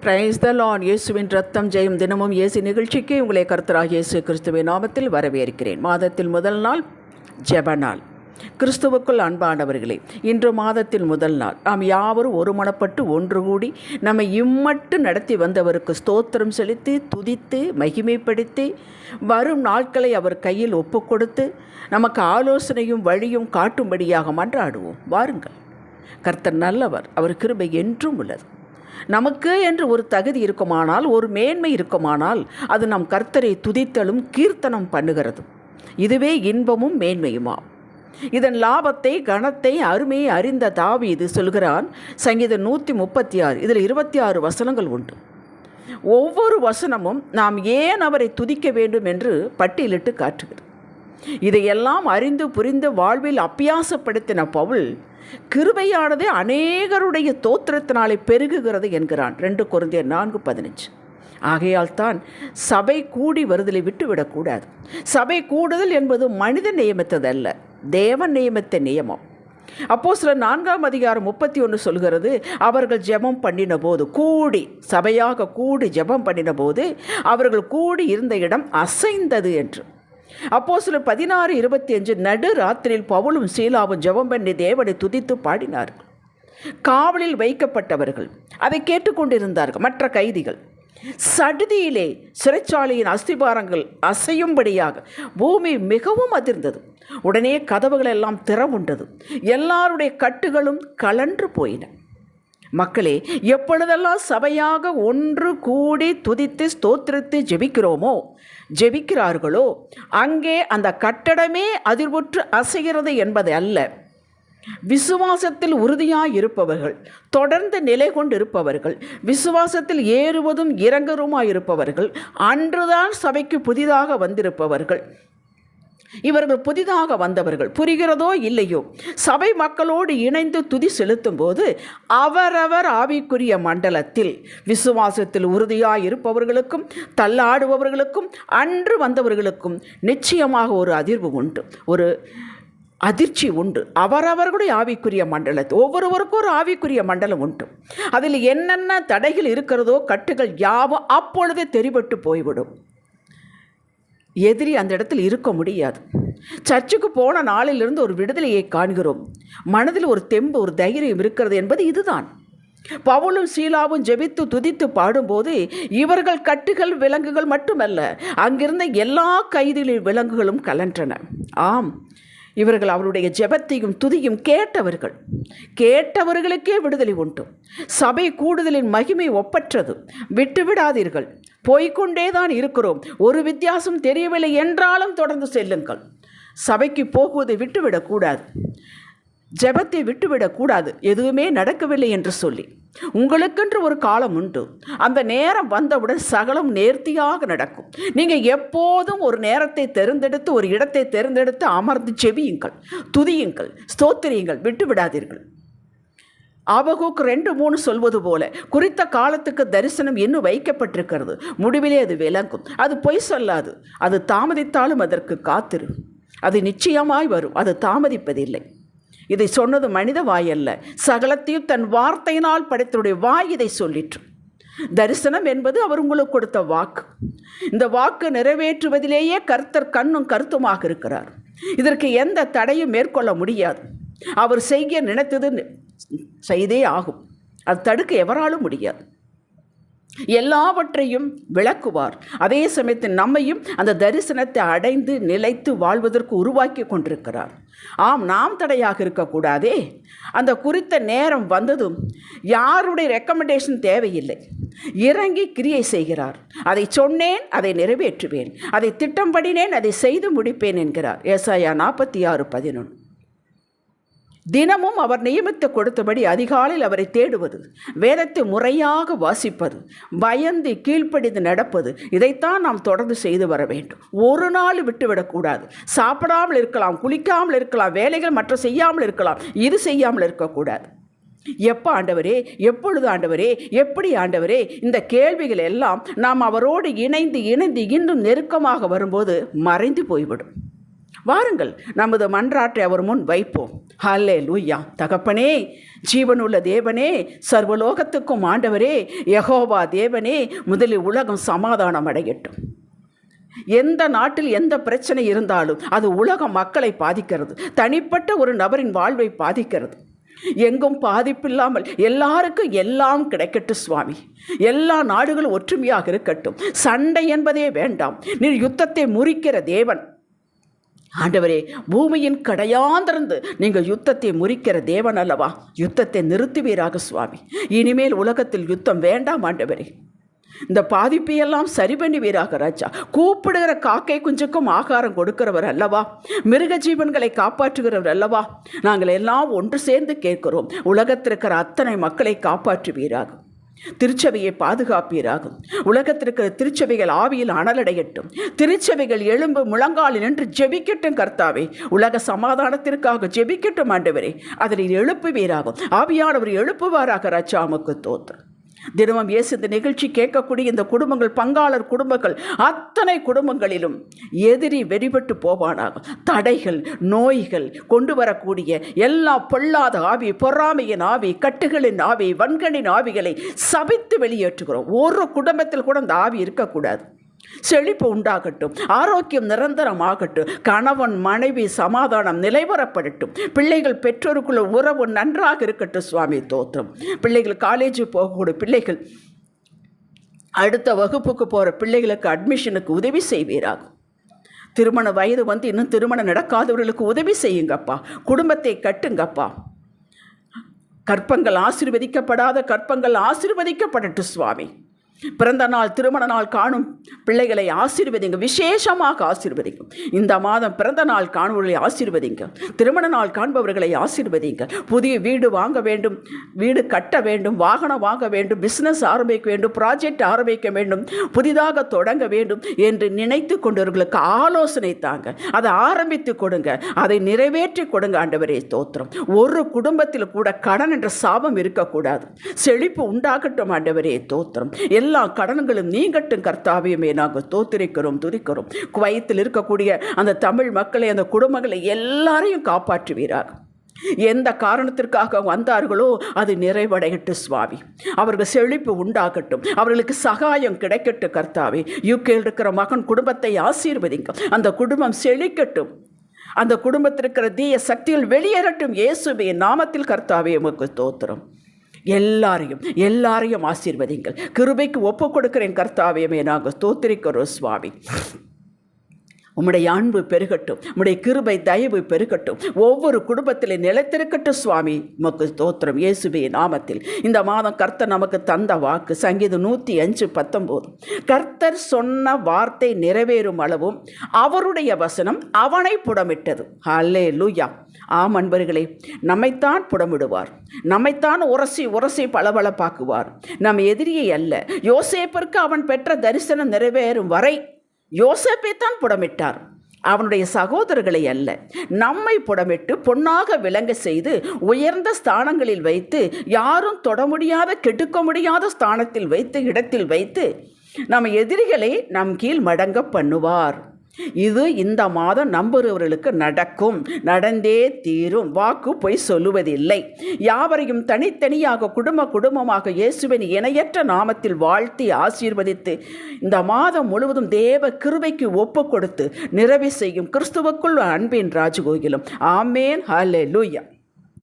Praise the Lord. இயேசுவின் ரத்தம் ஜெயம். தினமும் இயேசு நிகழ்ச்சிக்கு உங்களை கர்த்தராகிய இயேசு கிறிஸ்துவின் நாமத்தில் வரவேற்கிறேன். மாதத்தில் முதல் நாள் ஜெப நாள். கிறிஸ்துவுக்குள் அன்பானவர்களே, இன்று மாதத்தில் முதல் நாள் நாம் யாவரும் ஒருமனப்பட்டு ஒன்று கூடி நம்மை இம்மட்டு நடத்தி வந்தவருக்கு ஸ்தோத்திரம் செலுத்தி துதித்து மகிமைப்படுத்தி வரும் நாட்களை அவர் கையில் ஒப்பு கொடுத்து நமக்கு ஆலோசனையும் வழியும் காட்டும்படியாக மன்றாடுவோம். வாருங்கள். கர்த்தர் நல்லவர், அவர் கிருபை என்றும் உள்ளது. நமக்கு என்று ஒரு தகுதி இருக்குமானால், ஒரு மேன்மை இருக்குமானால், அது நம் கர்த்தரை துதித்தலும் கீர்த்தனம் பண்ணுகிறது. இதுவே இன்பமும் மேன்மையுமா. இதன் லாபத்தை கனத்தை அருமையை அறிந்த தாவீது சொல்கிறான். சங்கீதம் 136 இதில் 26 வசனங்கள் உண்டு. ஒவ்வொரு வசனமும் நாம் ஏன் அவரை துதிக்க வேண்டும் என்று பட்டியலிட்டு காட்டுகிறது. இதையெல்லாம் அறிந்து புரிந்து வாழ்வில் அபியாசப்படுத்தின பவுல், கிருபையானது அநேகருடைய தோத்திரத்தினாலே பெருகுகிறது என்கிறான். 2 கொரிந்தியர் 4:15. ஆகையால் தான் சபை கூடி வருதலை விட்டுவிடக்கூடாது. சபை கூடுதல் என்பது மனிதன் நியமித்ததல்ல, தேவன் நியமித்த நியமம். அப்போஸ்தலர் 4:31 சொல்கிறது, அவர்கள் ஜெபம் பண்ணின போது, கூடி சபையாக கூடி ஜெபம் பண்ணின போது அவர்கள் கூடி இருந்த இடம் அசைந்தது என்று. அப்போஸ்தலர் 16:25 நடு ராத்திரியில் பவுலும் சீலாவும் ஜெபம் பண்ணி தேவனை துதித்து பாடினார்கள். காவலில் வைக்கப்பட்டவர்கள் அதை கேட்டுக்கொண்டிருந்தார்கள். மற்ற கைதிகள் சடுதியிலே சிறைச்சாலையின் அஸ்திபாரங்கள் அசையும்படியாக பூமி மிகவும் அதிர்ந்தது. உடனே கதவுகள் எல்லாம் திறவுண்டது. எல்லாருடைய கட்டுகளும் கலன்று போயின. மக்களே, எப்பொழுதெல்லாம் சபையாக ஒன்று கூடி துதித்து ஸ்தோத்திரித்து ஜெபிக்கிறார்களோ அங்கே அந்த கட்டடமே அதிர்வுற்று அசைகிறது என்பது அல்ல. விசுவாசத்தில் உறுதியாய் இருப்பவர்கள், தொடர்ந்து நிலை கொண்டிருப்பவர்கள், விசுவாசத்தில் ஏறுவதும் இறங்குவதுமாயிருப்பவர்கள், அன்றுதான் சபைக்கு புதிதாக வந்திருப்பவர்கள். இவர்கள் புதிதாக வந்தவர்கள். புரிகிறதோ இல்லையோ, சபை மக்களோடு இணைந்து துதி செலுத்தும் போது அவரவர் ஆவிக்குரிய மண்டலத்தில் விசுவாசத்தில் உறுதியாய் இருப்பவர்களுக்கும் தள்ளாடுபவர்களுக்கும் அன்று வந்தவர்களுக்கும் நிச்சயமாக ஒரு அதிர்வு உண்டு, ஒரு அதிர்ச்சி உண்டு. அவரவர்களுடைய ஆவிக்குரிய மண்டலத்தில் ஒவ்வொருவருக்கும் ஒரு ஆவிக்குரிய மண்டலம் உண்டு. அதில் என்னென்ன தடைகள் இருக்கிறதோ, கட்டுகள் யாவும் அப்பொழுதே தெரிபட்டு போய்விடும். எதிரி அந்த இடத்தில் இருக்க முடியாது. சர்ச்சுக்கு போன நாளிலிருந்து ஒரு விடுதலையை காண்கிறோம். மனதில் ஒரு தெம்பு, ஒரு தைரியம் இருக்கிறது என்பது இதுதான். பவுலும் சீலாவும் ஜெபித்து துதித்து பாடும்போது இவர்கள் கட்டுகள் விலங்குகள் மட்டுமல்ல, அங்கிருந்த எல்லா கைதிகளின் விலங்குகளும் கலன்றன. ஆம், இவர்கள் அவருடைய ஜெபத்தையும் துதியும் கேட்டவர்களுக்கே விடுதலை உண்டு. சபை கூடுதலின் மகிமை ஒப்பற்றது. விட்டுவிடாதீர்கள். போய்கொண்டேதான் இருக்கிறோம், ஒரு வித்தியாசம் தெரியவில்லை என்றாலும் தொடர்ந்து செல்லுங்கள். சபைக்கு போகுவதை விட்டுவிடக்கூடாது, ஜெபத்தை விட்டுவிடக்கூடாது. எதுவுமே நடக்கவில்லை என்று சொல்லி உங்களுக்கென்று ஒரு காலம் உண்டு. அந்த நேரம் வந்தவுடன் சகலம் நேர்த்தியாக நடக்கும். நீங்கள் எப்போதும் ஒரு நேரத்தை தேர்ந்தெடுத்து, ஒரு இடத்தை தேர்ந்தெடுத்து அமர்ந்து செபியுங்கள், துதியுங்கள், ஸ்தோத்திரியுங்கள், விட்டுவிடாதீர்கள். ஆபகுக்கு 2:3 சொல்வது போல, குறித்த காலத்துக்கு தரிசனம் இன்னும் வைக்கப்பட்டிருக்கிறது, முடிவிலே அது விளங்கும். அது பொய் சொல்லாது. அது தாமதித்தாலும் அதற்கு காத்திரு. அது நிச்சயமாய் வரும், அது தாமதிப்பதில்லை. இதை சொன்னது மனித வாய் அல்ல, சகலத்தையும் தன் வார்த்தையினால் படைத்தனுடைய வாய் இதை சொல்லிற்று. தரிசனம் என்பது அவர் உங்களுக்கு கொடுத்த வாக்கு. இந்த வாக்கு நிறைவேற்றுவதிலேயே கர்த்தர் கண்ணும் கருத்துமாக இருக்கிறார். இதற்கு எந்த தடையும் மேற்கொள்ள முடியாது. அவர் செய்ய நினைத்தது செய்தே ஆகும். அது தடுக்க எவராலும் முடியாது. எல்லாவற்றையும் விளக்குவார். அதே சமயத்தில் நம்மையும் அந்த தரிசனத்தை அடைந்து நிலைத்து வாழ்வதற்கு உருவாக்கி கொண்டிருக்கிறார். ஆம், நாம் தடையாக இருக்கக்கூடாதே. அந்த குறித்த நேரம் வந்ததும் யாருடைய ரெக்கமெண்டேஷன் தேவையில்லை. இறங்கி கிரியை செய்கிறார். அதை சொன்னேன், அதை நிறைவேற்றுவேன், அதை திட்டம் படினேன், அதை செய்து முடிப்பேன் என்கிறார். ஏசாயா 46:11. தினமும் அவர் நியமித்து கொடுத்தபடி அதிகாலையில் அவரை தேடுவது, வேதத்தை முறையாக வாசிப்பது, பயந்து கீழ்ப்படிந்து நடப்பது, இதைத்தான் நாம் தொடர்ந்து செய்து வர வேண்டும். ஒரு நாள் விட்டுவிடக்கூடாது. சாப்பிடாமல் இருக்கலாம், குளிக்காமல் இருக்கலாம், வேலைகள் மற்ற செய்யாமல் இருக்கலாம், இது செய்யாமல் இருக்கக்கூடாது. எப்போ ஆண்டவரே, எப்பொழுது ஆண்டவரே, எப்படி ஆண்டவரே, இந்த கேள்விகள் எல்லாம் நாம் அவரோடு இணைந்து இன்னும் நெருக்கமாக வரும்போது மறைந்து போய்விடும். வாருங்கள், நமது மன்றாட்டை அவர் முன் வைப்போம். ஹல்லேலூயா. தகப்பனே, ஜீவனுள்ள தேவனே, சர்வலோகத்துக்கும் ஆண்டவரே, யெகோவா தேவனே, முதலில் உலகம் சமாதானம் அடையட்டும். எந்த நாட்டில் எந்த பிரச்சனை இருந்தாலும் அது உலக மக்களை பாதிக்கிறது, தனிப்பட்ட ஒரு நபரின் வாழ்வை பாதிக்கிறது. எங்கும் பாதிப்பில்லாமல் எல்லாருக்கும் எல்லாம் கிடைக்கட்டும் சுவாமி. எல்லா நாடுகளும் ஒற்றுமையாக இருக்கட்டும். சண்டை என்பதே வேண்டாம். நீர் யுத்தத்தை முறிக்கிற தேவன் ஆண்டவரே. பூமியின் கடையாந்திருந்து நீங்கள் யுத்தத்தை முறிக்கிற தேவன் அல்லவா? யுத்தத்தை நிறுத்துவீராக சுவாமி. இனிமேல் உலகத்தில் யுத்தம் வேண்டாம் ஆண்டவரே. இந்த பாதிப்பையெல்லாம் சரி பண்ணுவீராக ராஜா. கூப்பிடுகிற காக்கை குஞ்சுக்கும் ஆகாரம் கொடுக்கிறவர் அல்லவா? மிருக ஜீவன்களை காப்பாற்றுகிறவர் அல்லவா? நாங்கள் எல்லாம் ஒன்று சேர்ந்து கேட்கிறோம். உலகத்திற்கிற அத்தனை மக்களை காப்பாற்றுவீராக. திருச்சபையை பாதுகாப்பீராகும். உலகத்திற்கு திருச்சபைகள் ஆவியில் அனலடையட்டும். திருச்சபைகள் எழும்பு முழங்காலில் நின்று ஜெபிக்கட்டும் கர்த்தாவே. உலக சமாதானத்திற்காக ஜெபிக்கட்டும் ஆண்டவரே. அதனை எழுப்புவீராகும். ஆவியானவர் எழுப்புவாராக ராஜா. உமக்கு ஸ்தோத்திரம். தினமும் இயேசு இந்த நிகழ்ச்சி கேட்கக்கூடிய இந்த குடும்பங்கள், பங்காளர் குடும்பங்கள், அத்தனை குடும்பங்களிலும் எதிரி வெறிபட்டு போவானாக. தடைகள், நோய்கள் கொண்டு வரக்கூடிய எல்லா பொல்லாத ஆவி, பொறாமையின் ஆவி, கட்டுகளின் ஆவி, வன்கணின் ஆவிகளை சபித்து வெளியேற்றுகிறோம். ஒரு குடும்பத்தில் கூட அந்த ஆவி இருக்கக்கூடாது. செழிப்பு உண்டாகட்டும். ஆரோக்கியம் நிரந்தரமாகட்டும். கணவன் மனைவி சமாதானம் நிலைவரப்படட்டும். பிள்ளைகள் பெற்றோருக்குள்ள உறவு நன்றாக இருக்கட்டும் சுவாமி. தோத்திரம். பிள்ளைகள் காலேஜ் போகக்கூடிய பிள்ளைகள், அடுத்த வகுப்புக்கு போகிற பிள்ளைகளுக்கு அட்மிஷனுக்கு உதவி செய்வீராகும். திருமண வயது வந்து இன்னும் திருமணம் நடக்காதவர்களுக்கு உதவி செய்யுங்கப்பா. குடும்பத்தை கட்டுங்கப்பா. கற்பங்கள் ஆசீர்வதிக்கப்படாத கற்பங்கள் ஆசீர்வதிக்கப்படட்டும் சுவாமி. பிறந்த நாள், திருமண நாள் காணும் பிள்ளைகளை ஆசீர்வதிங்க, விசேஷமாக ஆசீர்வதிங்க. இந்த மாதம் பிறந்த நாள் காணுவர்களை ஆசீர்வதிங்க. திருமண நாள் காண்பவர்களை ஆசீர்வதிங்க. புதிய வீடு வாங்க வேண்டும், வீடு கட்ட வேண்டும், வாகனம் வாங்க வேண்டும், பிஸ்னஸ் ஆரம்பிக்க வேண்டும், ப்ராஜெக்ட் ஆரம்பிக்க வேண்டும், புதிதாக தொடங்க வேண்டும் என்று நினைத்து கொண்டவர்களுக்கு ஆலோசனை தாங்க. அதை ஆரம்பித்து கொடுங்க, அதை நிறைவேற்றி கொடுங்க ஆண்டவரே. ஸ்தோத்திரம். ஒரு குடும்பத்தில் கூட கடன் என்ற சாபம் இருக்கக்கூடாது. செழிப்பு உண்டாகட்டும் ஆண்டவரே. ஸ்தோத்திரம். எல்லா கடன்களும் நீங்கட்டும் கர்த்தாவையுமே நாங்கள் ஸ்தோத்திரிக்கிறோம், துதிக்கிறோம். குவைத்தில் இருக்கக்கூடிய அந்த தமிழ் மக்களை, அந்த குடும்பங்களை எல்லாரையும் காப்பாற்றுவீராக. எந்த காரணத்திற்காக வந்தார்களோ அது நிறைவடையட்டும் சுவாமி. அவர்கள் செழிப்பு உண்டாகட்டும். அவர்களுக்கு சகாயம் கிடைக்கட்டும் கர்த்தாவே. யூகேயில் இருக்கிற மகன் குடும்பத்தை ஆசீர்வதிங்க. அந்த குடும்பம் செழிக்கட்டும். அந்த குடும்பத்திற்கிற தீய சக்திகள் வெளியேறட்டும் இயேசுவின் நாமத்தில் கர்த்தாவே. உமக்கு ஸ்தோத்திரம். எல்லாரையும் ஆசீர்வதிங்கள். கிருபைக்கு ஒப்பு கொடுக்கிறேன் கர்த்தாவே. நாங்கள் ஸ்தோத்திரிக்கிறோம் சுவாமி. உம்முடைய அன்பு பெருகட்டும். உம்முடைய கிருபை தயவு பெருகட்டும். ஒவ்வொரு குடும்பத்திலே நிலைத்திருக்கட்டும் சுவாமி. உமக்கு ஸ்தோத்திரம் இயேசுவின் நாமத்தில். இந்த மாதம் கர்த்தர் நமக்கு தந்த வாக்கு சங்கீதம் 105:19. கர்த்தர் சொன்ன வார்த்தை நிறைவேறும் அளவும் அவருடைய வசனம் அவனை புடமிட்டது. ஹல்லேலூயா. ஆம் அன்பர்களே, நம்மைத்தான் புடமிடுவார். நம்மைத்தான் உரசி பளபளப்பாக்குவார். நம் எதிரியை அல்ல. யோசேப்பிற்கு அவன் பெற்ற தரிசனம் நிறைவேறும் வரை யோசேப்பைத்தான் புடமிட்டார், அவனுடைய சகோதரர்களை அல்ல. நம்மை புடமிட்டு பொன்னாக விளங்க செய்து உயர்ந்த ஸ்தானங்களில் வைத்து, யாரும் தொட முடியாத, கெடுக்க முடியாத ஸ்தானத்தில் வைத்து, இடத்தில் வைத்து நம் எதிரிகளை நம் கீழ் மடங்க பண்ணுவார். இது இந்த மாதம் நம்புகிறவர்களுக்கு நடக்கும், நடந்தே தீரும். வாக்கு பொய் சொல்லுவதில்லை. யாவரையும் தனித்தனியாக குடும்பமாக இயேசுவின் இணையற்ற நாமத்தில் வாழ்த்தி ஆசீர்வதித்து இந்த மாதம் முழுவதும் தேவ கிருபைக்கு ஒப்பு கொடுத்து நிறைவு செய்யும் கிறிஸ்துவுக்குள் அன்பின் ராஜகோகிலும். ஆமேன். ஹல்லேலூயா.